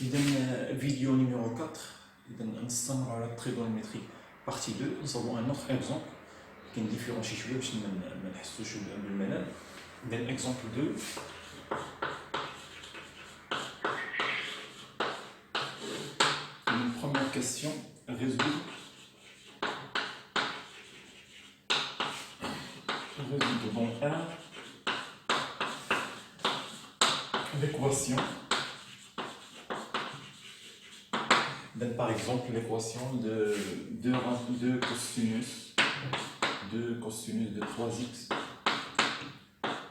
إذا vidéo numéro 4 إذا نستمر على التريغونومتري partie 2. Nous avons un autre exemple qui différencie شوية باش ما نحسوش بالملل. إذا exemple 2. Une première question résoudre dans l'équation. Par exemple, l'équation de 2 cosinus de 3x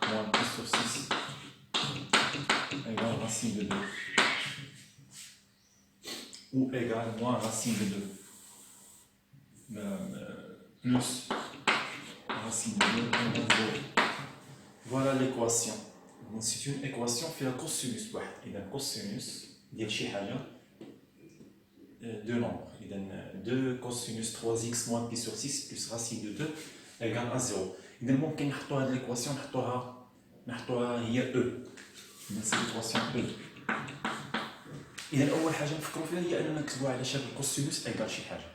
moins pi sur 6 égale racine de 2 ou égale moins racine de 2 plus racine de 2 égale 0. Voilà l'équation. C'est une équation فيها cosinus واحد. إذا cosinus ديال شي حاجة deux nombres. Il donne 2 cosinus 3x moins pi sur 6 plus racine de 2 égale à 0. Il donne ممكن نحطوها هاد l'équation نحطوها هي E. C'est l'équation E. إذا أول حاجة نفكروا فيها هي أننا نكتبوها على شكل cosinus égale شي حاجة.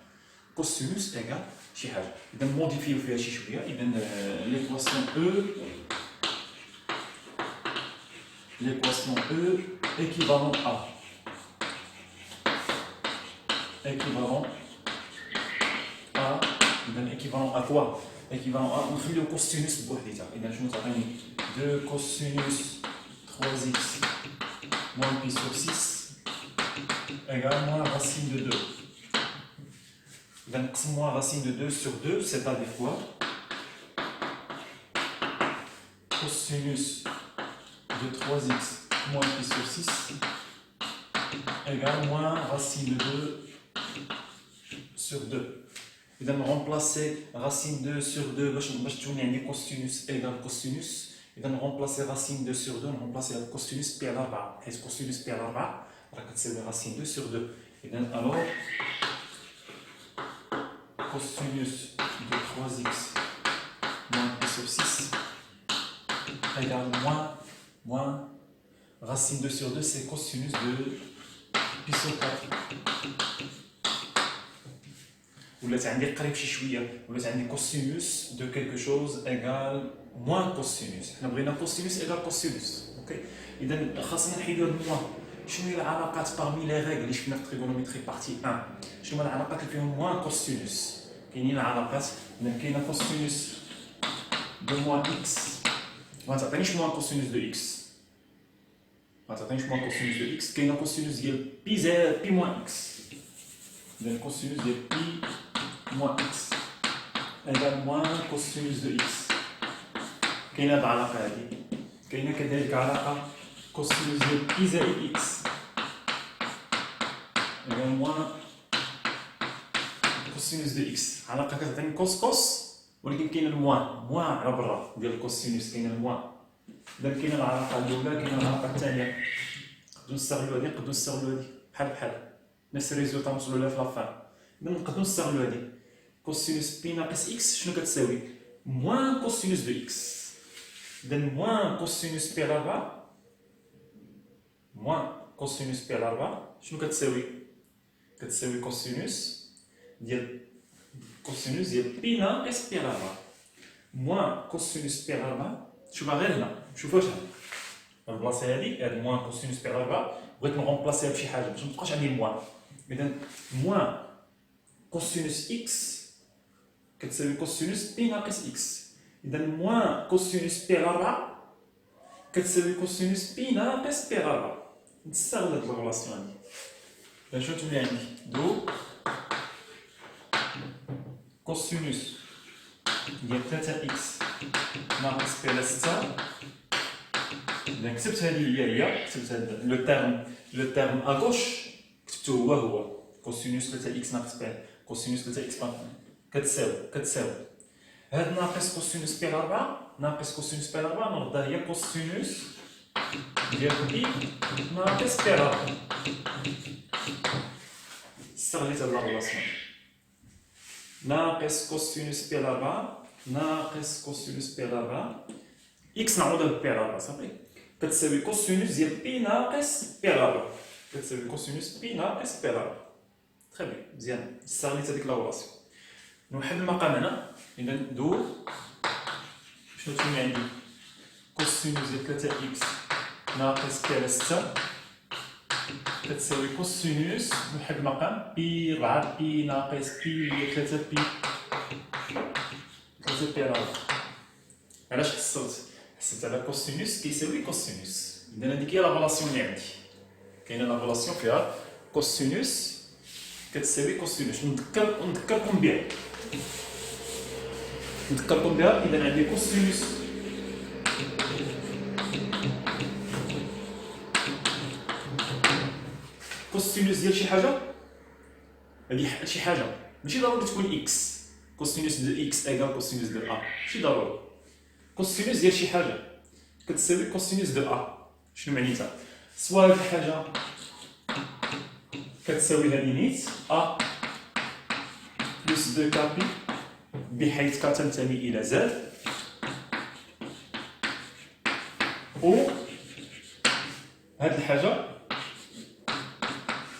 cosinus égale شي حاجة. إذا موديفيو فيها شي شوية. إذا l'équation E équivalent à équivalent à quoi? Équivalent à on fait le cosinus بوحديتها. إذا شنو تعطيني 2 cosinus 3x moins pi sur 6 égale moins racine de 2. إذا نقسم moins racine de 2 sur 2, c'est-à-dire quoi? Cosinus de 3x moins pi sur 6 égale moins racine de 2 sur 2. Et donc remplacer racine 2 sur 2, باش تولي عندي cosinus égale cosinus. Et donc remplacer racine 2 sur 2, remplacer cosinus pi على 4. حيت cosinus pi على 4 راه كتساوي racine 2 sur 2. Et donc alors cosinus de 3x moins pi sur 6 égale moins racine 2 sur 2, c'est cosinus de pi sur 4. ولات عندي قريب شي شويه ولات عندي كوسينوس دو كيلكو شوز ايغال موان كوسينوس. حنا بغينا كوسينوس ايغال كوسينوس. اوكي اذا خاصنا نحيدو هاد موان. شنو هي العلاقات بارمي لي ريغل اللي شفنا في تريغونومتري بارتي 1؟ شنو هما العلاقات اللي فيهم موان كوسينوس؟ كاينين العلاقات كاينه كوسينوس دو موان اكس ما تعطينيش موان كوسينوس دو اكس. ما تعطينيش موان كوسينوس دو اكس. كاينه كوسينوس ديال بي موان اكس. اذا كوسينوس ديال بي moins x égale moins cosinus de x. كاين هاد العلاقة هادي. كاينة كذلك علاقة cosinus de pi زائد x égale moins cosinus de x. علاقة كتعطيني كوس ولكن كاين الموان على برا ديال الكوسينوس. كاين الموان. إذا كاينة العلاقة الأولى كاينة العلاقة الثانية. نقدرو نستغلو هادي نقدرو نستغلو هادي بحال نفس الريزولتا نوصلو لها في لافان. إذا نقدرو نستغلو هادي. cosinus pi ناقص x شنو كتساوي؟ moins cosinus de x. إذا moins cosinus pi على 4 moins cosinus pi على 4 شنو كتساوي؟ كتساوي cosinus ديال pi ناقص pi على 4 moins cosinus pi على 4. شوفها غير هنا شوفوا واش هاد البلاصه هادي هاد moins cosinus pi على 4 بغيت نغومبلاسيها بشي حاجه باش متبقاش عندي موان. إذا moins cosinus x كتساوي cosinus pi ناقص x. إذا موان cosinus pi على 4 كتساوي cosinus pi ناقص pi على 4. نستغل هاد الريلاسيون هادي. إذا شنو تولي عندي؟ دو cosinus ديال 3x ناقص pi على 6. إذا كتبت هادي هي كتبت هاد لو تيرم ا غوش كتبتو هو cosinus 3x ناقص pi cosinus 3x كتساوي هاد ناقص كوسينوس بي على 4 ناقص كوسينوس بي على 4 نردها هي كوسينوس ديال بي ناقص بي على 4. استغليت هاد لاريلاسيون. ناقص كوسينوس بي على 4 ناقص كوسينوس بي على 4 اكس نعوضها بي على 4 صافي كتساوي كوسينوس ديال بي ناقص بي على 4. كتساوي كوسينوس بي ناقص بي على 4. تري بيان، مزيان، استغليت هذيك لاغوراسيون. نوحد المقام هنا، إذا ندور شنو تولي عندي؟ كوسينوس ديال 3 إكس ناقص بي على 6 كتساوي كوسينوس، نوحد المقام بي 4 بي ناقص بي هي 3 بي على 4. علاش حسبت؟ حسبت على كوسينوس كيساوي كوسينوس. إذا هذيك هي لا ريلاسيون اللي عندي. كاينه لا ريلاسيون فيها كوسينوس كتساوي كوسينوس. نذكركم بها. إذا عندي كوسينوس ديال شي حاجه، هذه شي حاجه ماشي ضروري تكون اكس. كوسينوس دو اكس ايكال كوسينوس دو ا، ماشي ضروري. كوسينوس ديال شي حاجه كتساوي كوسينوس دو ا. شنو معنيتها؟ سوا هاد الحاجه كتساوي هادي نيت ا بلس 2 كابي بحيث كتنتمي الى زد، و هاد الحاجه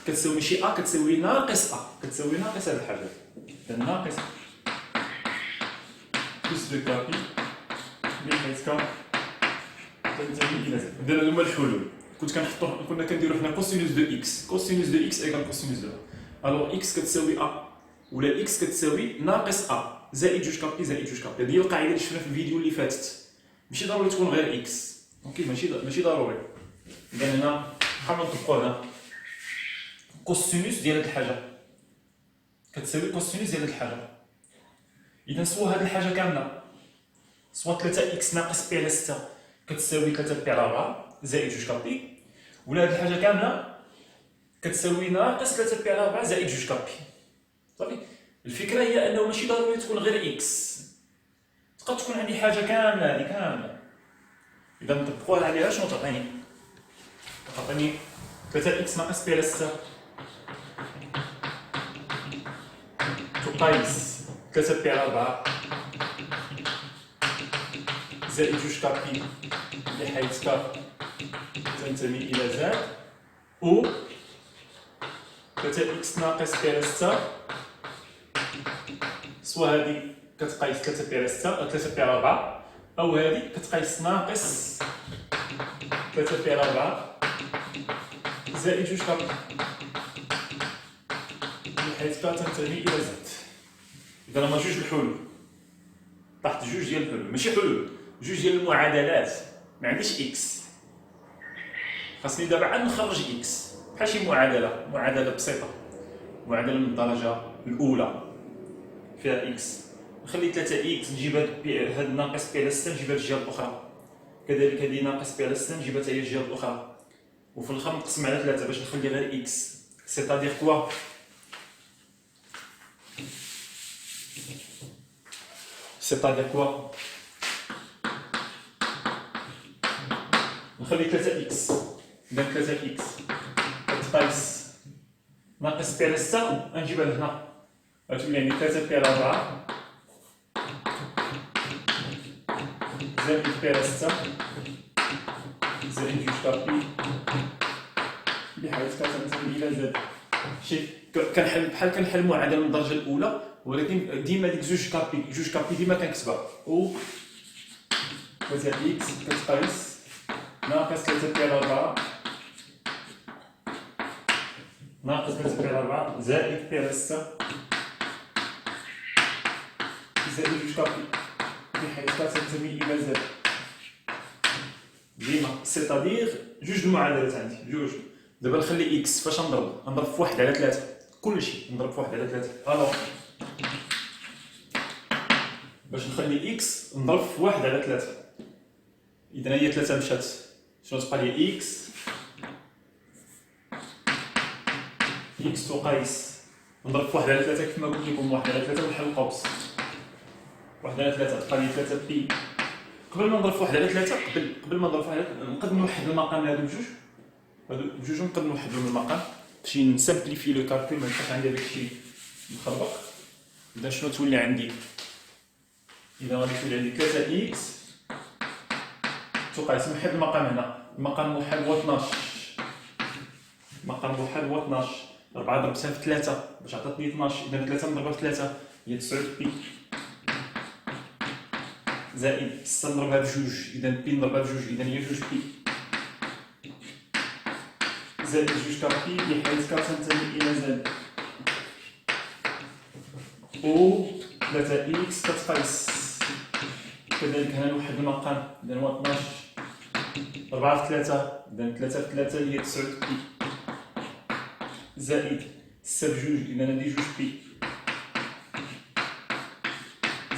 كتساوي ماشي ا، كتساوي ناقص ا، كتساوي ناقص هاد الحاجه. اذا ناقص بلس 2 كابي بحيث كتنتمي الى زد. اذا هادو هما الحلول. كنا كنديرو حنا كوسينوس دو اكس، كوسينوس دو اكس ايكال كوسينوس دو ا. الوغ اكس كتساوي ا ولا اكس كتساوي ناقص ا زائد جوج كابي زائد جوج كابي. هذه هي القاعده اللي شفنا في الفيديو اللي فاتت. ماشي ضروري تكون غير اكس، اوكي، ماشي ضروري. اذا هنا بحال نطبقو هنا كوسينوس ديال هاد الحاجه كتساوي كوسينوس ديال هاد الحاجه. اذا سوا هاد الحاجه كامله سوا 3 اكس ناقص بي على 6 كتساوي 3 بي على 4 زائد جوج كابي، ولا هاد الحاجه كامله كتساوي ناقص 3 بي على 4 زائد جوج كابي. صافي. الفكره هي انه ماشي ضروري تكون غير اكس، تقدر تكون عندي حاجه كامله هذه كامله. اذا نطبقوها عليها شنو تعطيني؟ 3 اكس ناقص بي على 6 تقايس 3 بي على 4 زائد جوج كابي بحيث تنتمي الى زد، و 3 اكس ناقص بي على 6 سوا هذه كتقايس 3 بي على 6 أو 3 بي على 4، أو هذه كتقايس ناقص 3 بي على 4 زائد جوج كابي بحيث تنتمي إلى زد. إذا هما جوج الحلول، طاحت جوج ديال الحلول، ماشي حلول، جوج ديال المعادلات. ما عنديش إكس، خاصني دابا عاد نخرج إكس بحال شي معادلة بسيطة، معادلة من الدرجة الأولى فيها إكس. نخلي 3 إكس نجيب هاد ناقص بي على 6 نجيبها الجهة الأخرى، كذلك هادي ناقص بي على 6 نجيبها حتى هي الجهة الأخرى، وفي الآخر نقسم على 3 باش نخلي غير إكس. سيتادير كوا؟ سيتادير كوا؟ نخلي 3 إكس، إذا 3 إكس كتقايس ناقص بي على 6 نجيبها لهنا، غتولي عندي 3 بي على 4 زائد بي على 6 زائد جوج كابي بحيث كتنتمي إلى زد. شي كنحل بحال كنحل معادلة من الدرجة الأولى، ولكن ديما ديك جوج كابي ديما كنكتبها. و 3 إكس كتقايس ناقص 3 بي على 4 ناقص 3 بي على 4 زائد بي على 6 زائد جوج كابي بحيث كتنتمي إلى زد. ديما سيتادير جوج المعادلات عندي، جوج. دابا نخلي إكس فاش نضرب في 1 على 3، كلشي نضرب في 1 على 3. ألوغ باش نخلي إكس نضرب في 1 على 3. إذا هي 3 مشات، شنو تبقى لي؟ إكس تقايس نضرب في 1 على 3 كما قلت لكم، 1 على 3 ونحل القوس. 1 على 3 تبقى لي 3 بي. قبل ما نضرب في 1 على 3 قبل ما نضرب في 1 على 3 نقدر نوحد المقام هادو بجوج نقدر نوحدهم المقام باش نسامبليفي لو كالكول، ما يبقاش عندي هذاك الشيء مخربق. إذا شنو تولي عندي؟ إذا غادي تولي عندي 3 إكس تقايس نوحد المقام هنا، المقام موحد هو 12، المقام المقام بوحدها هو 12. 4 ضربتها في 3 باش عطاتني 12. إذا 3 نضربها في 3 هي 9 بي، زائد 6 نضربها بجوج، إذا بي نضربها بجوج، إذا هي 2 بي، زائد 2 كابي بحيث كتنتمي إلى زد، و 3 إكس كتقيس كذلك هنا لواحد المقام، إذا هو 12. 4 في 3 إذا 3 في 3 هي 9 بي، زائد 6 بجوج إذا هادي 2 بي،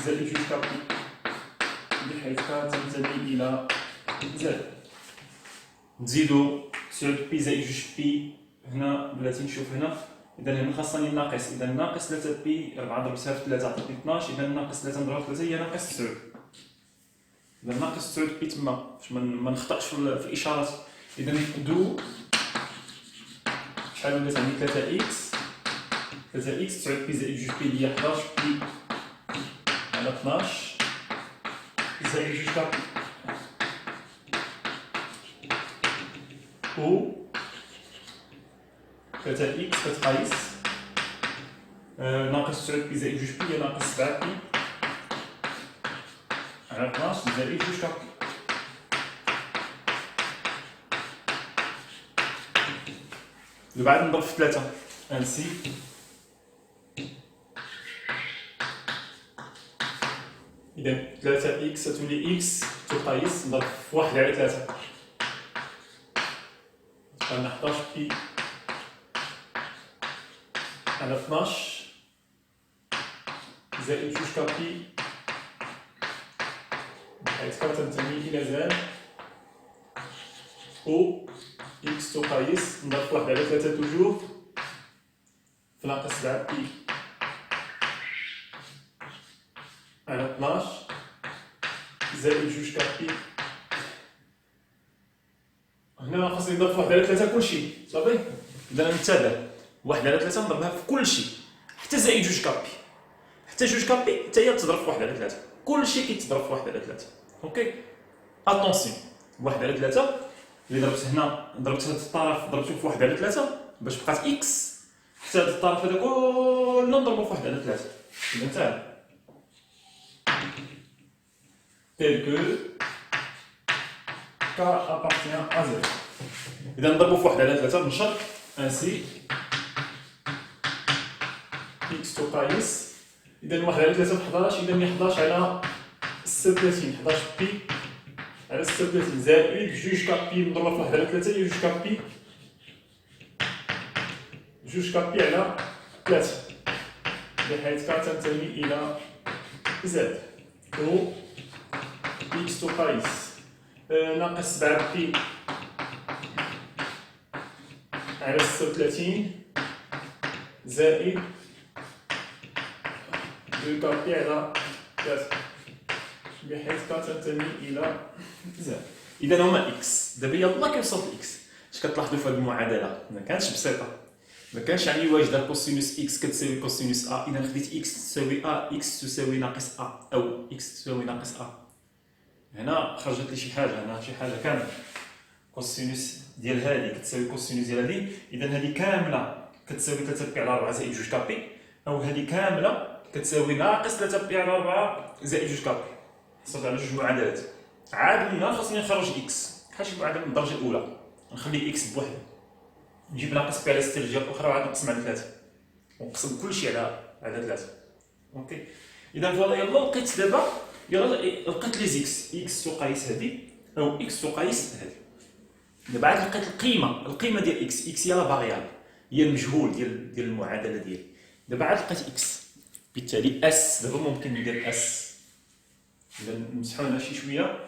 زائد 2 كابي بحيث كتنتمي إلى زد. نزيدو 9 بي زائد 2 بي هنا بلاتي نشوف هنا، إذا هنا خاصني الناقص، إذا ناقص 3 بي 4 ضربتها في 3 عطاتني 12، إذا ناقص 3 نضربها في 3 هي ناقص 9. إذا ناقص 9 بي تما باش ما نخطأش في الإشارات. إذا دو شحال ولات عندي 3 إكس 9 بي زائد 2 بي هي 11 بي على 12 زائد 2 كابي، و 3 إكس كتقايس ناقص 9 بي زائد 2 بي هي ناقص 7 بي على 12 زائد 2 كابي. بعد نضرب في 3 انسي إذا 3 إكس تولي إكس تقايس نضرب في 1 على 3 تبقى 11 بي على 12 زائد 2 كابي بحيث كتنتمي إلى زد، و إكس تقايس نضرب في 1 على 3 توجور في ناقص 7 بي على 12 زائد 2 كابي. هنا خاصني نضرب في 1 على 3 كلشي صافي. إذا نتابع 1 على 3 نضربها في كلشي حتى زائد 2 كابي، حتى 2 كابي حتى هي تضرب في 1 على 3، كلشي كيتضرب في 1 على 3. اوكي اتونسيون 1 على 3 اللي ضربت هنا ضربت هاد الطرف ضربته في 1 على 3 باش بقات إكس، حتى هاد الطرف هذا كله نضربو في 1 على 3. إذا تاع tel que K appartient à Z. إذا نضربو في 1 على 3 بنشط انسي إكس تقايس، إذا 1 على 3 ب 11 إذا هي 11 على 36 11 بي على 36 زائد 2 كابي نضربها في 1 على 3 هي 2 كابي 2 كابي على 3 بحيث كتنتمي إلى زد، و إكس تقايس ناقص 7 بي على 36 زائد 2 كابي على 3 بحيث كتنتمي إلى زد. إذا هما إكس. دابا يلاه كيوصل لإكس. اش كتلاحظوا في هذه المعادلة؟ ما كانتش بسيطة. ما كانش يعني واجدة كوسينوس إكس كتساوي كوسينوس أ، إذا خديت إكس تساوي أ، إكس تساوي ناقص أ، أو إكس تساوي ناقص أ. هنا خرجت لي شي حاجة، هنا شي حاجة كاملة. كوسينوس ديال هادي كتساوي كوسينوس ديال هادي، إذا هادي كاملة كتساوي 3 بي على 4 زائد 2 كابي، أو هادي كاملة كتساوي ناقص 3 بي على 4 زائد 2 كابي. حصلت على جوج معادلات. عاد من هنا خاصني نخرج إكس، بحال شي معادلة من الدرجة الأولى. نخلي إكس بوحدو. نجيب ناقص بي على 6 الجهة الأخرى وعاد نقسم على 3. ونقسم كلشي على 3. اوكي. إذا فوالا يلا لقيت دابا لقيت لي زيكس، إكس تقايس هادي أو إكس تقايس هادي. دابا عاد لقيت القيمة ديال إكس، إكس هي لا فاريابل، هي المجهول ديال المعادلة ديالي. دابا عاد لقيت إكس، بالتالي أس دابا ممكن ندير أس. إذا نمسحو هنا شي شوية.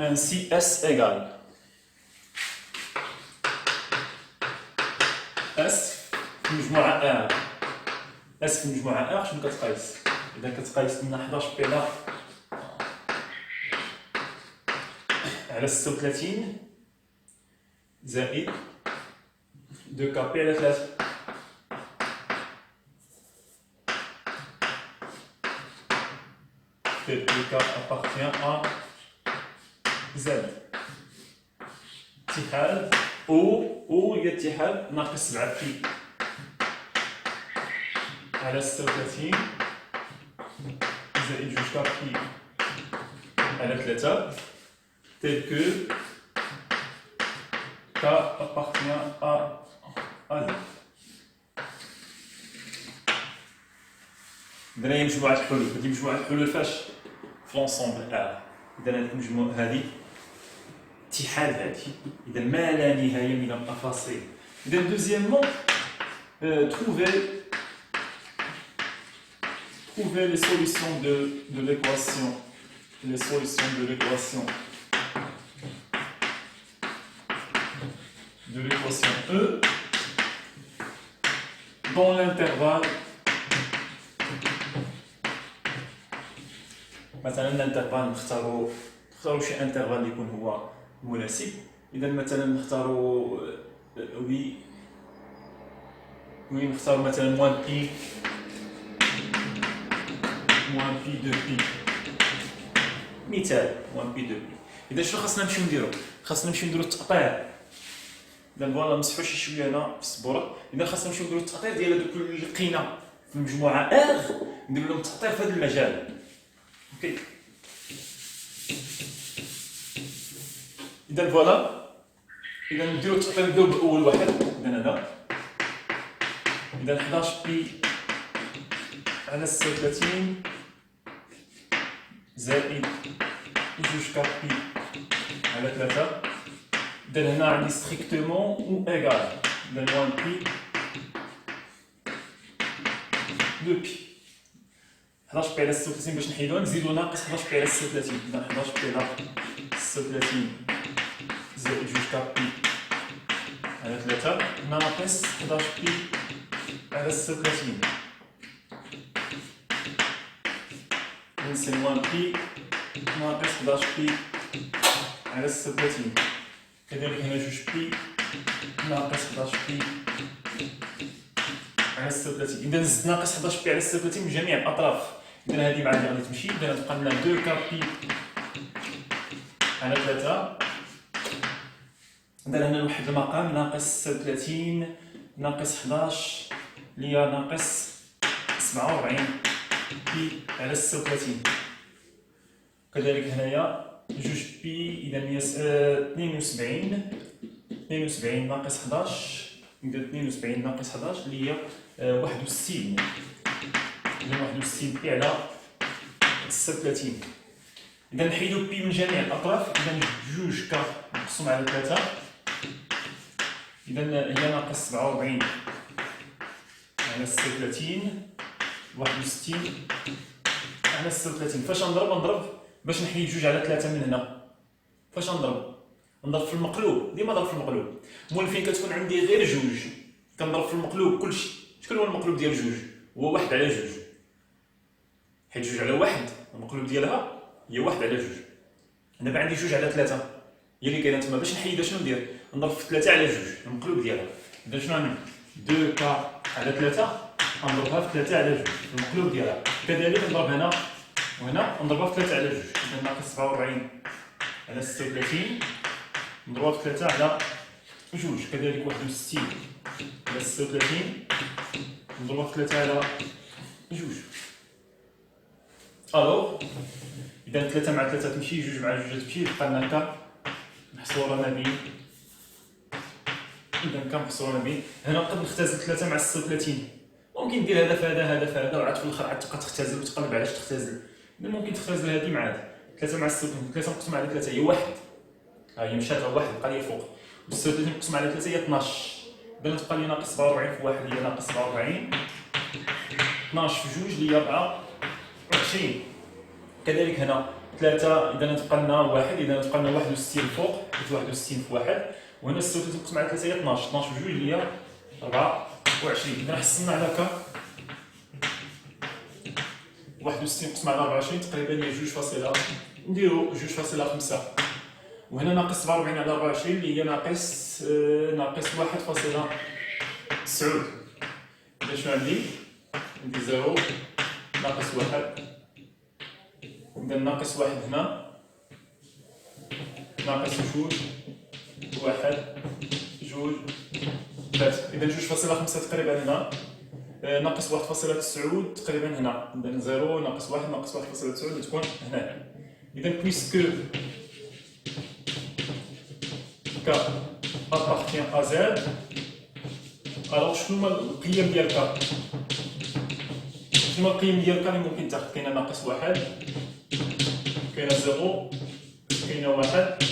Ainsi S égale S في مجموعة R، S في مجموعة R شنو كتقايس؟ إذا كتقايس لنا 11 بي على 36 زائد 2 كابي على 3. tel que K appartient à Z. اتحاد او هي اتحاد ناقص 7 بي على 36 زائد 2 كار بي على 3 tel que K appartient à Z. درنا هي مجموعة الحلول، هذه مجموعة الحلول فاش؟ في لونسومبل R. إذا هذه المجموعة هذه اتحاد هذه، إذا ما لا نهاية من التفاصيل. إذا دوزيامون trouver les solutions de l'équation. Les solutions de l'équation E dans l'intervalle مثلا الانترفال نختاروا شي انترفال اللي يكون هو مناسب. اذا مثلا نختاروا وي نختاروا مثلا موان بي دو بي مثال موان بي دو بي. اذا شنو خاصنا نمشيو نديرو؟ خاصنا نمشيو نديرو التقطيع. اذا فوالا نمسحوا شي شويه هنا في السبوره. اذا خاصنا نمشيو نديرو التقطيع ديال هذوك اللي لقينا في المجموعه ار، نديرو لهم التقطيع في هذا المجال. اوكي اذا فوالا، اذا نديرو التقطيع نبداو باول واحد. اذا هذا اذا 11 بي على 36 زائد 2 كار بي على 3. إذا هنا عندي ستريكتومون و إيغال. إذا موان بي دو بي 11 بي على 36 باش نحيدوها نزيدو ناقص 11 بي على 36. إذا 11 بي على 36 زائد 2 كار بي على 3 ناقص 11 بي على 36. إذا سي موان بي ناقص 11 بي على 36. كذلك هنا 2 بي ناقص 11 بي على 36. إذا زدت ناقص 11 بي على 36 من جميع الأطراف. إذا هذه مع هذه غادي تمشي. إذا تبقى لنا 2 كار بي على 3. إذا هنا نوحد المقام ناقص 36 ناقص 11 اللي هي ناقص 47 بي على 36. كذلك هنايا 2 بي. إذا هي 72 ناقص 11. إذا 72 ناقص 11 اللي هي 61. إذا 61 بي على 36. إذا نحيدو بي من جميع الأطراف. إذا 2 كا مقسوم على 3. إذا هي ناقص 47 على 36 61 على 36. فاش نضرب باش نحيد 2 على 3 من هنا. فاش نضرب في المقلوب. ديما نضرب في المقلوب. مول فين كتكون عندي غير 2 كنضرب في المقلوب كلشي. شكون هو المقلوب ديال 2؟ هو 1 على 2. حيت 2 على 1 المقلوب ديالها هي 1 على 2. دابا عندي 2 على 3 هي اللي كاينه تما. باش نحيدها شنو ندير؟ نضرب في 3 على 2 المقلوب ديالها. اذا شنو عندي 2 كا على 3 نضربها في 3 على 2 المقلوب ديالها. كذلك نضرب هنا وهنا نضربها في 3 على 2. إذا ناقص 47 على 36 نضربها في 3 على 2. كذلك 61 على 36 نضربها في 3 على 2. الوغ إذا 3 مع 3 تمشي، 2 مع 2 تمشي، يبقى لنا كا محصورة ما بين. إذا كا محصورة ما بين. هنا نقدر نختزل 3 مع 36. ممكن ندير هذا في هذا وعاد في الاخر عاد تبقى تختزل وتقلب علاش تختزل. ممكن تختزل هذه مع هذه. 3 مع 36 3 مقسوم على 3 هي 1. ها هي مشات على 1 بقى لي فوق. 36 مقسوم على 3 هي 12. إذا تبقى لي ناقص 47 في 1 هي ناقص 47. 12 في 2 اللي هي 24. كذلك هنا 3 إذا تبقى لنا 1. إذا تبقى لنا 61 فوق حيت 61 في 1. وهنا 36 مقسوم على 3 هي 12. 12 في 2 اللي هي 24. إذا حصلنا على كا 61 مقسوم على 24 تقريبا هي 2 نديرو 2.5. وهنا ناقص 47 على 24 اللي هي ناقص 1.9. إذا شنو عندي 0 ناقص 1. إذا ناقص 1 هنا ناقص 2 واحد جوج ثلاثة. إذا 2.5 تقريبا هنا، ناقص 1.9 تقريبا هنا، إذا 0 ناقص 1 ناقص 1.9 تكون هنا. إذا بويسكو ك appartient à Z، alors شنو هما القيم ديال ك؟ شنو هما القيم ديال ك اللي ممكن تاخذ؟ كاينه ناقص 1، كاينه 0، كاينه 1،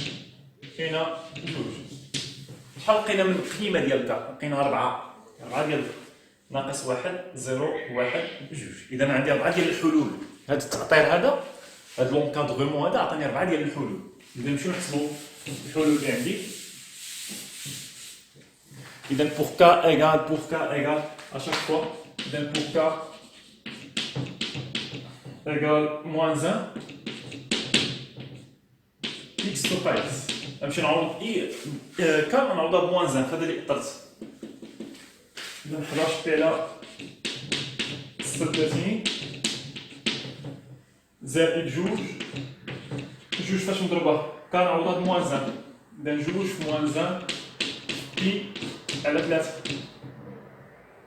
كاينه 2. شحال لقينا من القيمه ديال ك؟ لقينا 4 ديال ناقص 1 0 1 2. اذا عندي 4 ديال الحلول. هذا التعطير هذا لونكادغمون هذا عطاني 4 ديال الحلول. اذا نمشيو نحسبوا الحلول اللي عندي. إذا pour k égale à chaque fois. إذا pour k égale moins 1 x تقايس. نمشي نعوض k نعوضها بموان 1، هذا اللي اخترت. إذا 11 بي على 36 زائد جوج فاش نضربها؟ ك نعوضها بموان 1. إذا جوج في موان 1 بي على 3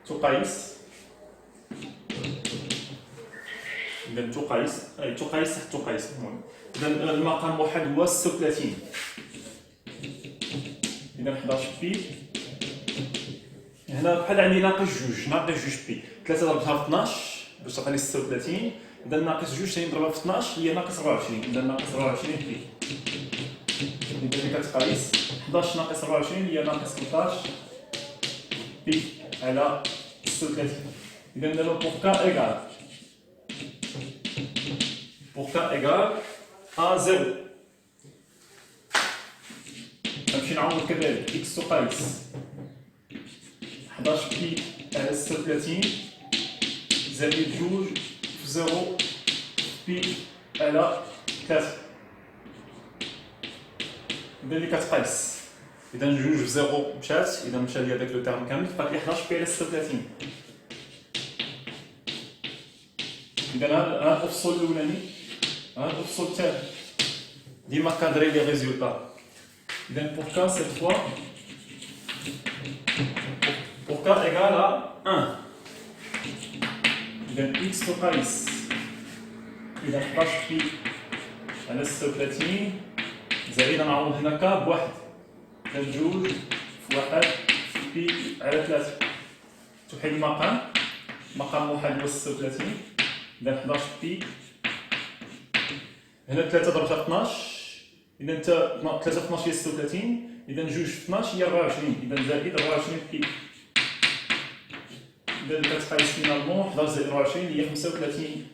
تقايس. إذا تقايس تحت تقايس. إذا المقام واحد هو 36. إذا 11 بي هنا بحال عندي ناقص جوج بي. 3 ضربتها في 12 باش تعطيني 36. إذا ناقص جوج ثاني نضربها في 12 هي ناقص 24. إذا ناقص 24 بي. إذا اللي كتقايس 11 ناقص 24 هي ناقص 13 بي على 36. إذا دابا pour k égale à 0. نمشي نعوض كذلك x تقايس 11 بي على 36 زائد جوج في 0 بي على 3. إذا اللي كتقايس إذا جوج في 0 مشات، إذا مشى لي هذاك لو تيرم كامل، بقات لي 11 بي على 36. إذا هذا الأفصول الأولاني، هذا الأفصول الثاني ديما كادري لي ريزولتا. إذا pour k cette fois pour k égale à 1. إذا x تقايس إذا 11 بي على 36 زائد نعوض هنا ك بواحد. إذا جوج في 1 بي على 3 تحيد مقام واحد هو 36. إذا 11 بي هنا 3 ضربتها في 12. إذا 3 في 12 هي 36. إذا جوج في 12 هي 24. إذا زائد 24 بي. إذا اللي كتقايس فينالمون 11 زائد 24 هي 35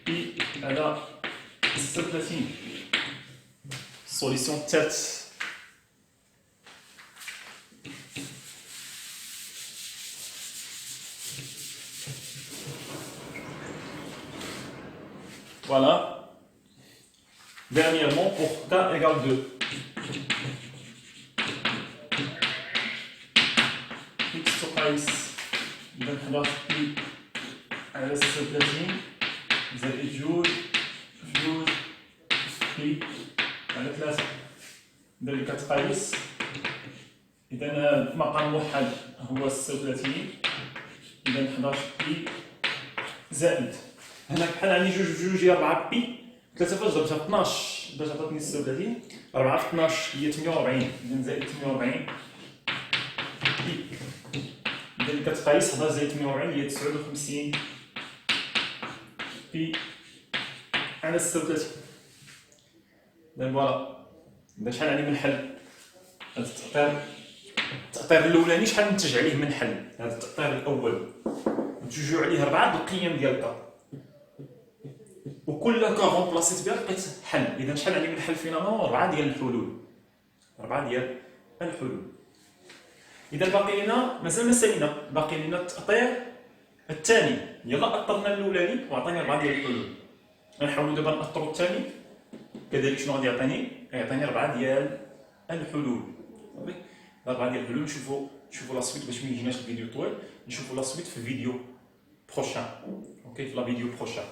بي على 36. Solution tête. Voilà. Dernièrement, pour k égale 2. X تقايس إذا 11 بي على 36 زائد جوج بي على 3. إذا اللي كتقايس إذا مقام واحد هو 36. إذا 11 بي زائد هنا بحال عندي جوج هي 4 بي. 3 فاش ضربتها في 12 باش عطاتني 36. 4 في 12 هي 48. إذا زائد 48 بي. إذا اللي كتقايس 11 زائد 48 هي 59 بي على 36. إذا فوالا. إذا شحال عندي من حل؟ هذا التأطير الأولاني شحال ننتج عليه من حل؟ هذا التأطير الأول نتجو عليه 4 القيم ديال ك، وكل ك رومبلاسيت بها لقيت حل. إذا شحال عندي من حل فينالمون؟ 4 ديال الحلول. 4 ديال الحلول. إذا باقي لنا مازال ما سالينا، باقي لنا التأطير الثاني. يلا أطرنا الأولاني وعطاني 4 ديال الحلول. غنحاولوا دابا نأطروا الثاني كذلك. شنو غادي يعطيني؟ يعطيني 4 ديال الحلول. 4 ديال الحلول. نشوفوا لا سويت باش ما يجيناش الفيديو طويل. نشوفوا لا سويت في الفيديو بروشان. اوكي، في لا فيديو بروشان.